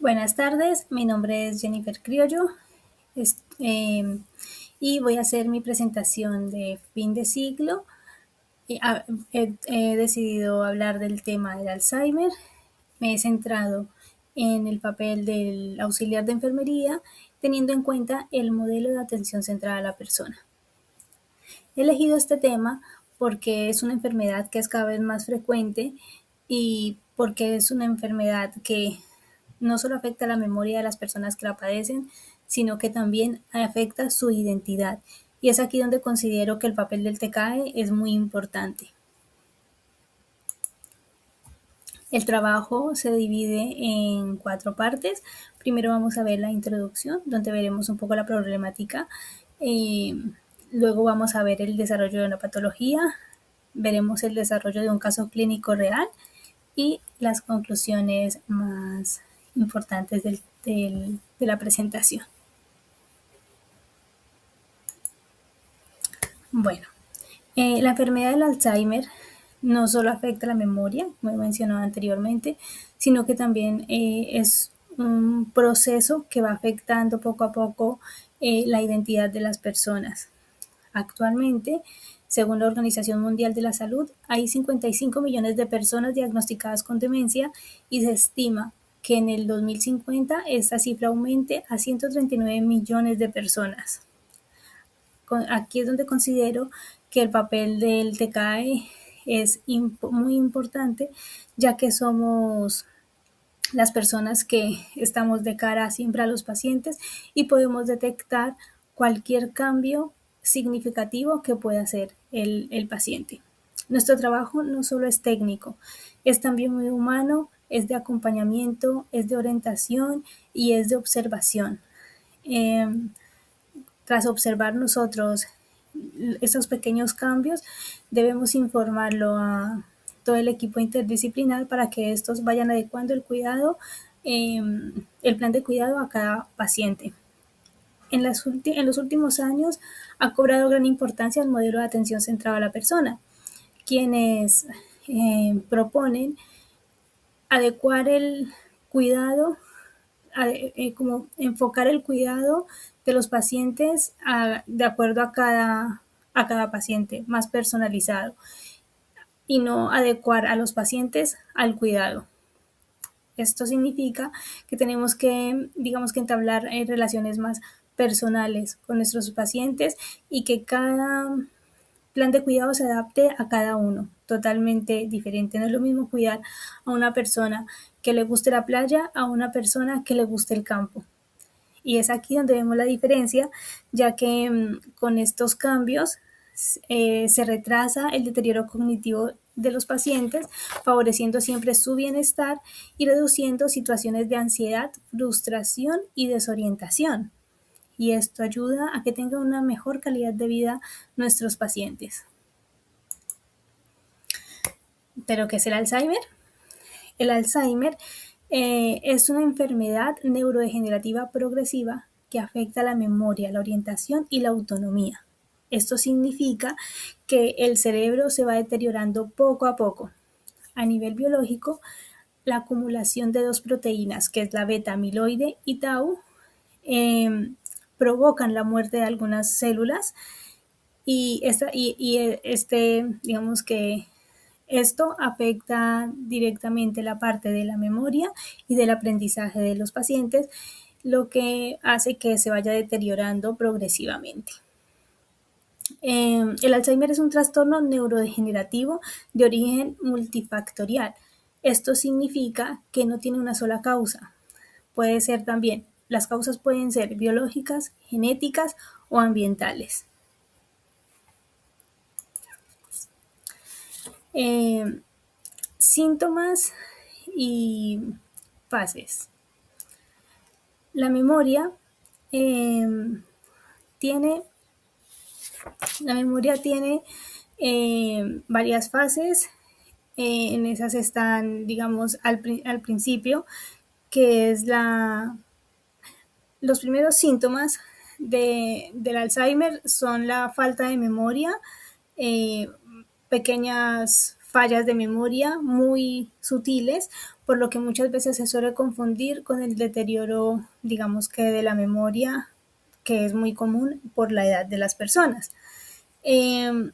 Buenas tardes, mi nombre es Jennifer Criollo es- eh, y voy a hacer mi presentación de fin de siglo. He decidido hablar del tema del Alzheimer. Me he centrado en el papel del auxiliar de enfermería, teniendo en cuenta el modelo de atención centrada a la persona. He elegido este tema porque es una enfermedad que es cada vez más frecuente y porque es una enfermedad que no solo afecta la memoria de las personas que la padecen, sino que también afecta su identidad. Y es aquí donde considero que el papel del TCAE es muy importante. El trabajo se divide en 4 partes. Primero vamos a ver la introducción, donde veremos un poco la problemática. Eh, Luego vamos a ver el desarrollo de una patología, veremos el desarrollo de un caso clínico real y las conclusiones más importantes de la presentación. Bueno, la enfermedad del Alzheimer no solo afecta la memoria, como he mencionado anteriormente, sino que también es un proceso que va afectando poco a poco la identidad de las personas. Actualmente, según la Organización Mundial de la Salud, hay 55 millones de personas diagnosticadas con demencia y se estima que en el 2050 esta cifra aumente a 139 millones de personas. Aquí es donde considero que el papel del TCAE es muy importante, ya que somos las personas que estamos de cara siempre a los pacientes y podemos detectar cualquier cambio significativo que pueda hacer el paciente. Nuestro trabajo no solo es técnico, es también muy humano, es de acompañamiento, es de orientación y es de observación. Eh, Tras observar nosotros estos pequeños cambios, debemos informarlo a todo el equipo interdisciplinar para que estos vayan adecuando el plan de cuidado a cada paciente. En los últimos años ha cobrado gran importancia el modelo de atención centrado a la persona, quienes proponen adecuar el cuidado, como enfocar el cuidado de los pacientes de acuerdo a cada paciente, más personalizado, y no adecuar a los pacientes al cuidado. Esto significa que tenemos que, digamos que entablar relaciones más personales con nuestros pacientes y que cada plan de cuidado se adapte a cada uno, totalmente diferente. No es lo mismo cuidar a una persona que le guste la playa a una persona que le guste el campo. Y es aquí donde vemos la diferencia, ya que con estos cambios se retrasa el deterioro cognitivo de los pacientes, favoreciendo siempre su bienestar y reduciendo situaciones de ansiedad, frustración y desorientación. Y esto ayuda a que tengan una mejor calidad de vida nuestros pacientes. ¿Pero qué es el Alzheimer? El Alzheimer es una enfermedad neurodegenerativa progresiva que afecta la memoria, la orientación y la autonomía. Esto significa que el cerebro se va deteriorando poco a poco. A nivel biológico, la acumulación de dos proteínas, que es la beta-amiloide y tau, provocan la muerte de algunas células digamos que esto afecta directamente la parte de la memoria y del aprendizaje de los pacientes, lo que hace que se vaya deteriorando progresivamente. El Alzheimer es un trastorno neurodegenerativo de origen multifactorial. Esto significa que no tiene una sola causa. Puede ser también, las causas pueden ser biológicas, genéticas o ambientales. Eh, Síntomas y fases. La memoria eh, tiene, la memoria tiene varias fases. En esas están, digamos, al principio, que es los primeros síntomas del Alzheimer son la falta de memoria, eh, pequeñas fallas de memoria muy sutiles, por lo que muchas veces se suele confundir con el deterioro, digamos que de la memoria, que es muy común por la edad de las personas. Eh,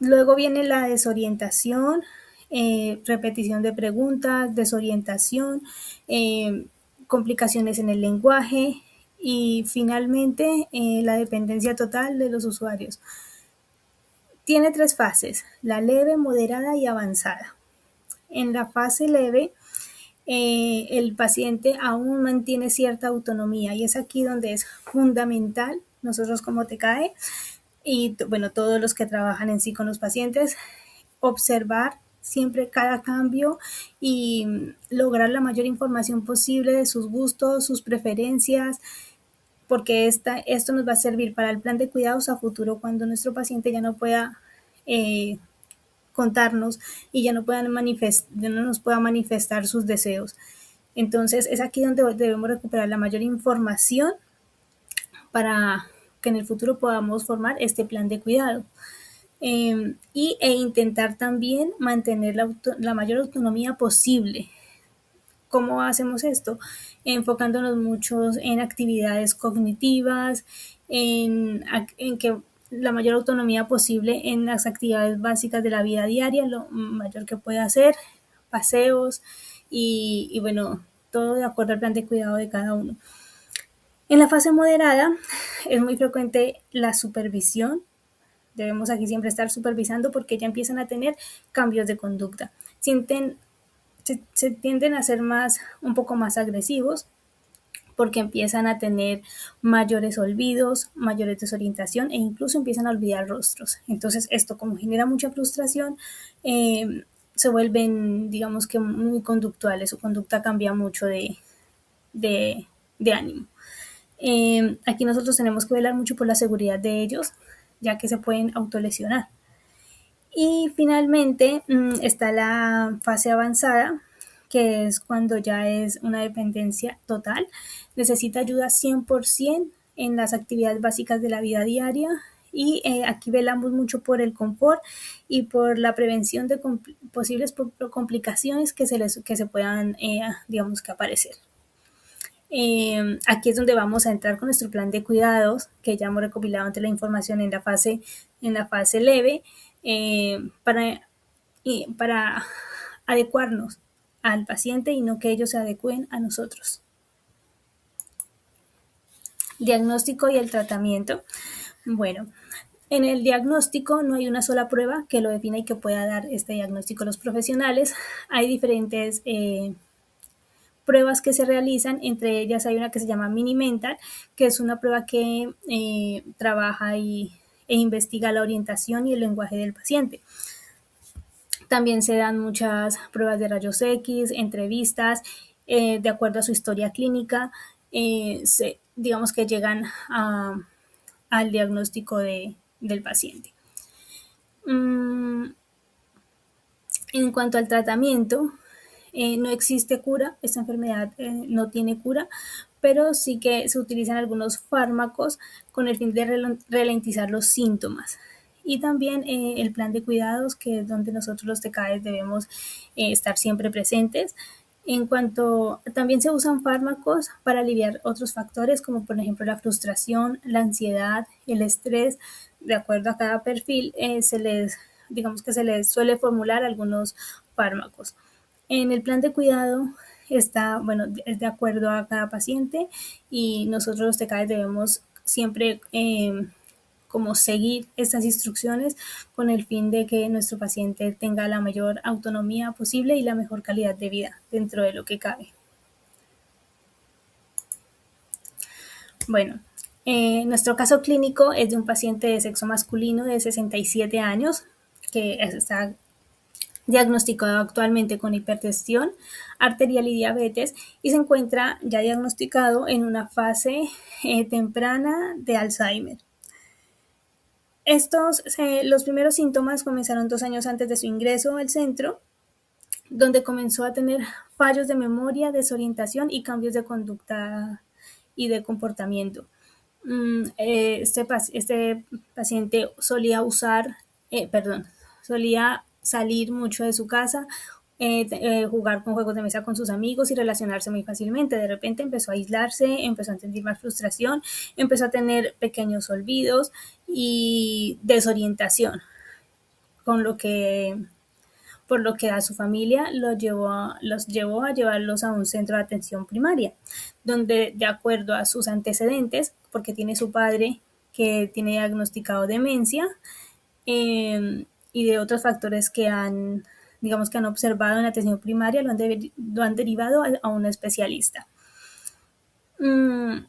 Luego viene la desorientación, repetición de preguntas, desorientación, eh, complicaciones en el lenguaje y finalmente la dependencia total de los usuarios. Tiene tres fases: la leve, moderada y avanzada. En la fase leve, el paciente aún mantiene cierta autonomía y es aquí donde es fundamental, nosotros como TCAE y bueno, todos los que trabajan en sí con los pacientes, observar siempre cada cambio y lograr la mayor información posible de sus gustos, sus preferencias, porque esto nos va a servir para el plan de cuidados a futuro cuando nuestro paciente ya no pueda contarnos y ya no, ya no nos pueda manifestar sus deseos. Entonces es aquí donde debemos recuperar la mayor información para que en el futuro podamos formar este plan de cuidado. E intentar también mantener la mayor autonomía posible. ¿Cómo hacemos esto? Enfocándonos mucho en actividades cognitivas, en que la mayor autonomía posible en las actividades básicas de la vida diaria, lo mayor que pueda hacer, paseos y bueno, todo de acuerdo al plan de cuidado de cada uno. En la fase moderada es muy frecuente la supervisión. Debemos aquí siempre estar supervisando porque ya empiezan a tener cambios de conducta. Se tienden a ser un poco más agresivos porque empiezan a tener mayores olvidos, mayores desorientación e incluso empiezan a olvidar rostros. Entonces esto, como genera mucha frustración, se vuelven, digamos que muy conductuales, su conducta cambia mucho de ánimo. Aquí nosotros tenemos que velar mucho por la seguridad de ellos, ya que se pueden autolesionar. Y finalmente está la fase avanzada, que es cuando ya es una dependencia total. Necesita ayuda 100% en las actividades básicas de la vida diaria y aquí velamos mucho por el confort y por la prevención de posibles complicaciones que se puedan, digamos que aparecer. Aquí es donde vamos a entrar con nuestro plan de cuidados, que ya hemos recopilado ante la información en la fase leve, para adecuarnos al paciente y no que ellos se adecúen a nosotros. Diagnóstico y el tratamiento. Bueno, en el diagnóstico no hay una sola prueba que lo defina y que pueda dar este diagnóstico a los profesionales. Hay diferentes pruebas que se realizan, entre ellas hay una que se llama Mini-Mental, que es una prueba que trabaja e investiga la orientación y el lenguaje del paciente. También se dan muchas pruebas de rayos X, entrevistas, de acuerdo a su historia clínica, digamos que llegan al diagnóstico del paciente. En cuanto al tratamiento, no existe cura, esta enfermedad no tiene cura, pero sí que se utilizan algunos fármacos con el fin de ralentizar los síntomas. Y también el plan de cuidados, que es donde nosotros los TCAES debemos estar siempre presentes. En cuanto, también se usan fármacos para aliviar otros factores, como por ejemplo la frustración, la ansiedad, el estrés. De acuerdo a cada perfil, digamos que se les suele formular algunos fármacos. En el plan de cuidado está, bueno, es de acuerdo a cada paciente y nosotros los TCAES debemos siempre como seguir estas instrucciones con el fin de que nuestro paciente tenga la mayor autonomía posible y la mejor calidad de vida dentro de lo que cabe. Bueno, nuestro caso clínico es de un paciente de sexo masculino de 67 años que está diagnosticado actualmente con hipertensión arterial y diabetes y se encuentra ya diagnosticado en una fase temprana de Alzheimer. Los primeros síntomas comenzaron 2 años antes de su ingreso al centro, donde comenzó a tener fallos de memoria, desorientación y cambios de conducta y de comportamiento. Este paciente solía salir mucho de su casa, jugar con juegos de mesa con sus amigos y relacionarse muy fácilmente. De repente empezó a aislarse, empezó a sentir más frustración, empezó a tener pequeños olvidos y desorientación, con lo que por lo que a su familia los llevó a llevarlos a un centro de atención primaria, donde de acuerdo a sus antecedentes, porque tiene su padre que tiene diagnosticado demencia, y de otros factores que han, digamos que han observado en la atención primaria, lo han derivado a un especialista. Mm,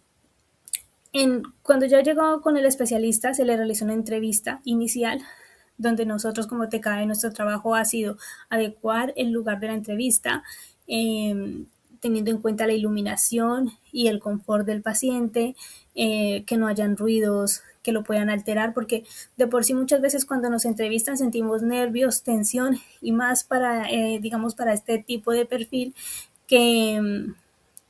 Cuando ya llegó con el especialista, se le realizó una entrevista inicial donde nosotros como TKE nuestro trabajo ha sido adecuar el lugar de la entrevista, teniendo en cuenta la iluminación y el confort del paciente, que no hayan ruidos que lo puedan alterar, porque de por sí muchas veces cuando nos entrevistan sentimos nervios, tensión, y más para, digamos, para este tipo de perfil que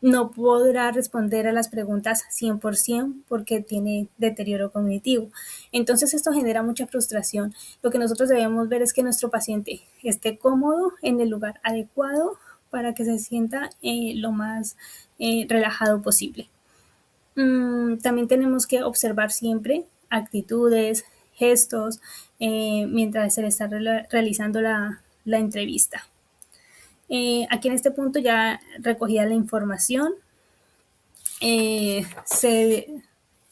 no podrá responder a las preguntas 100% porque tiene deterioro cognitivo. Entonces esto genera mucha frustración. Lo que nosotros debemos ver es que nuestro paciente esté cómodo en el lugar adecuado para que se sienta lo más relajado posible. También tenemos que observar siempre actitudes, gestos, mientras se le está realizando la entrevista. Aquí en este punto ya recogida la información, se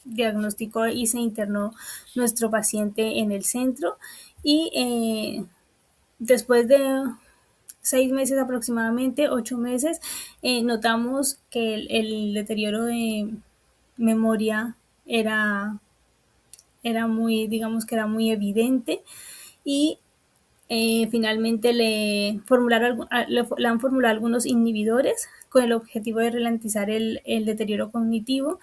diagnosticó y se internó nuestro paciente en el centro y después de 6 meses aproximadamente, 8 meses, notamos que el deterioro de memoria era muy, digamos que era muy evidente, y finalmente le han formulado algunos inhibidores con el objetivo de ralentizar el deterioro cognitivo,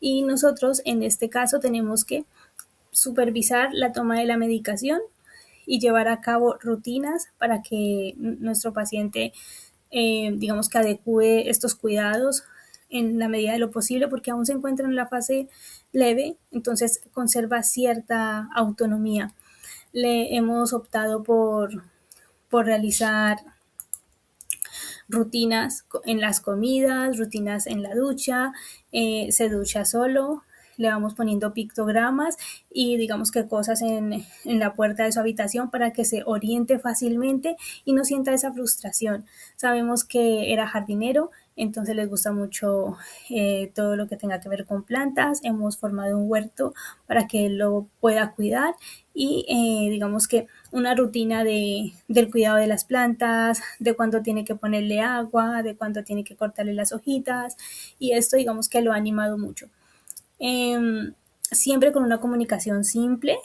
y nosotros en este caso tenemos que supervisar la toma de la medicación y llevar a cabo rutinas para que nuestro paciente, digamos que adecue estos cuidados en la medida de lo posible, porque aún se encuentra en la fase leve, entonces conserva cierta autonomía. Le hemos optado por realizar rutinas en las comidas, rutinas en la ducha, se ducha solo, le vamos poniendo pictogramas y digamos que cosas en la puerta de su habitación para que se oriente fácilmente y no sienta esa frustración. Sabemos que era jardinero, entonces les gusta mucho todo lo que tenga que ver con plantas. Hemos formado un huerto para que él lo pueda cuidar y digamos que una rutina del cuidado de las plantas, de cuándo tiene que ponerle agua, de cuándo tiene que cortarle las hojitas, y esto digamos que lo ha animado mucho. Siempre con una comunicación simple,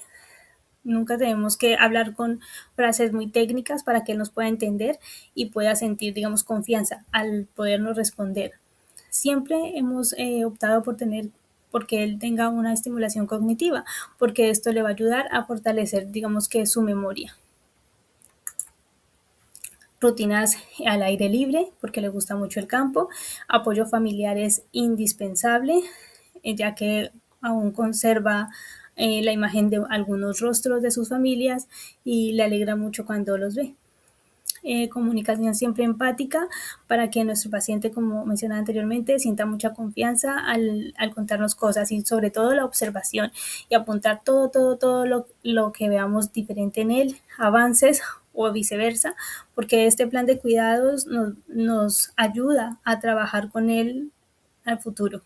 nunca tenemos que hablar con frases muy técnicas para que él nos pueda entender y pueda sentir, digamos, confianza al podernos responder. Siempre hemos optado porque él tenga una estimulación cognitiva, porque esto le va a ayudar a fortalecer, digamos que su memoria. Rutinas al aire libre, porque le gusta mucho el campo. Apoyo familiar es indispensable, ya que aún conserva la imagen de algunos rostros de sus familias y le alegra mucho cuando los ve. Comunicación siempre empática para que nuestro paciente, como mencionaba anteriormente, sienta mucha confianza al contarnos cosas, y sobre todo la observación y apuntar todo lo que veamos diferente en él, avances o viceversa, porque este plan de cuidados nos ayuda a trabajar con él al futuro.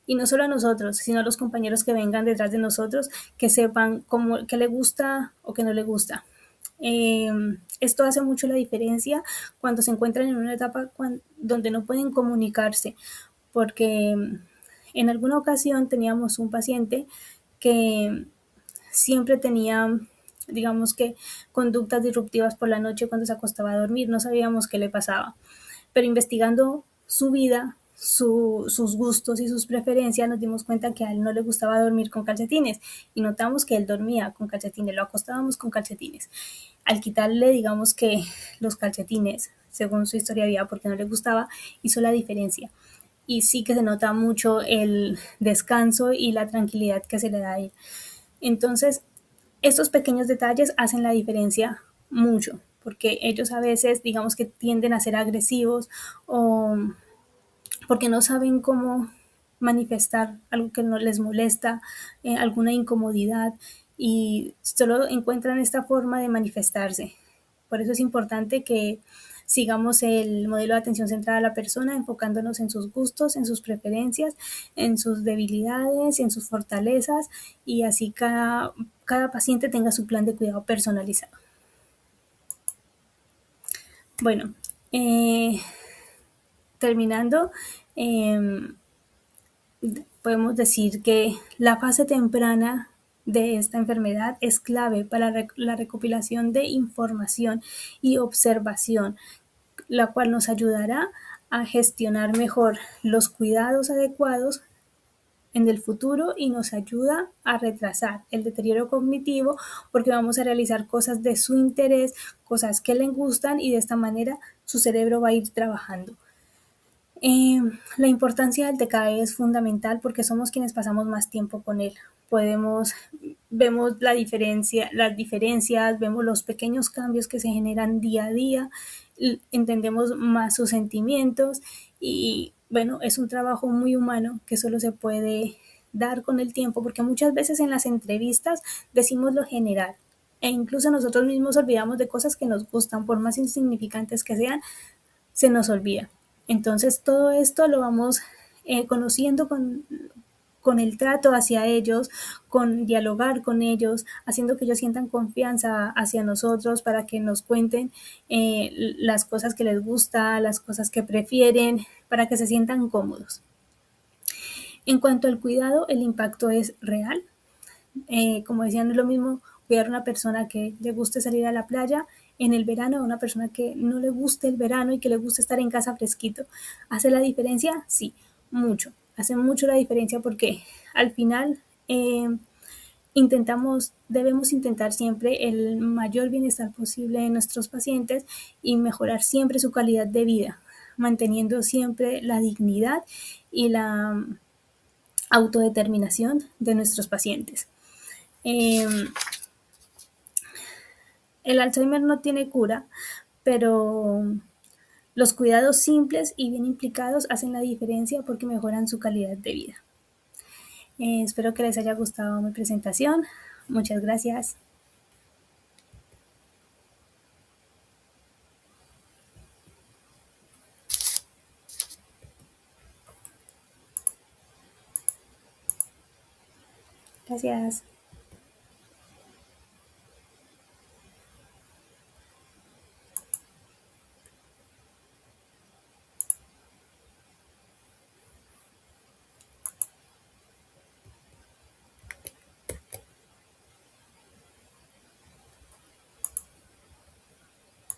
Y no solo a nosotros, sino a los compañeros que vengan detrás de nosotros, que sepan qué le gusta o qué no le gusta. Eh, Esto hace mucho la diferencia cuando se encuentran en una etapa donde no pueden comunicarse, porque en alguna ocasión teníamos un paciente que siempre tenía, digamos que, conductas disruptivas por la noche cuando se acostaba a dormir. No sabíamos qué le pasaba, pero investigando su vida, sus gustos y sus preferencias, nos dimos cuenta que a él no le gustaba dormir con calcetines, y notamos que él dormía con calcetines, lo acostábamos con calcetines. Al quitarle, digamos que los calcetines, según su historia de vida, porque no le gustaba, hizo la diferencia. Y sí que se nota mucho el descanso y la tranquilidad que se le da a él. Entonces, estos pequeños detalles hacen la diferencia mucho, porque ellos a veces, digamos que tienden a ser agresivos o porque no saben cómo manifestar algo que no les molesta, alguna incomodidad, y solo encuentran esta forma de manifestarse. Por eso es importante que sigamos el modelo de atención centrada a la persona, enfocándonos en sus gustos, en sus preferencias, en sus debilidades, en sus fortalezas, y así cada paciente tenga su plan de cuidado personalizado. Bueno, terminando, eh, podemos decir que la fase temprana de esta enfermedad es clave para la recopilación de información y observación, la cual nos ayudará a gestionar mejor los cuidados adecuados en el futuro y nos ayuda a retrasar el deterioro cognitivo porque vamos a realizar cosas de su interés, cosas que le gustan, y de esta manera su cerebro va a ir trabajando. La importancia del TKE es fundamental porque somos quienes pasamos más tiempo con él. Vemos las diferencias, vemos los pequeños cambios que se generan día a día, entendemos más sus sentimientos, y bueno, es un trabajo muy humano que solo se puede dar con el tiempo, porque muchas veces en las entrevistas decimos lo general e incluso nosotros mismos olvidamos de cosas que nos gustan, por más insignificantes que sean, se nos olvida. Entonces todo esto lo vamos conociendo con el trato hacia ellos, con dialogar con ellos, haciendo que ellos sientan confianza hacia nosotros para que nos cuenten las cosas que les gusta, las cosas que prefieren, para que se sientan cómodos. En cuanto al cuidado, el impacto es real. Como decía, no es lo mismo cuidar a una persona que le guste salir a la playa en el verano a una persona que no le guste el verano y que le guste estar en casa fresquito. ¿Hace la diferencia? Sí, mucho. Hace mucho la diferencia porque al final debemos intentar siempre el mayor bienestar posible de nuestros pacientes y mejorar siempre su calidad de vida, manteniendo siempre la dignidad y la autodeterminación de nuestros pacientes. Eh, el Alzheimer no tiene cura, pero los cuidados simples y bien implicados hacen la diferencia porque mejoran su calidad de vida. Espero que les haya gustado mi presentación. Muchas gracias. Gracias.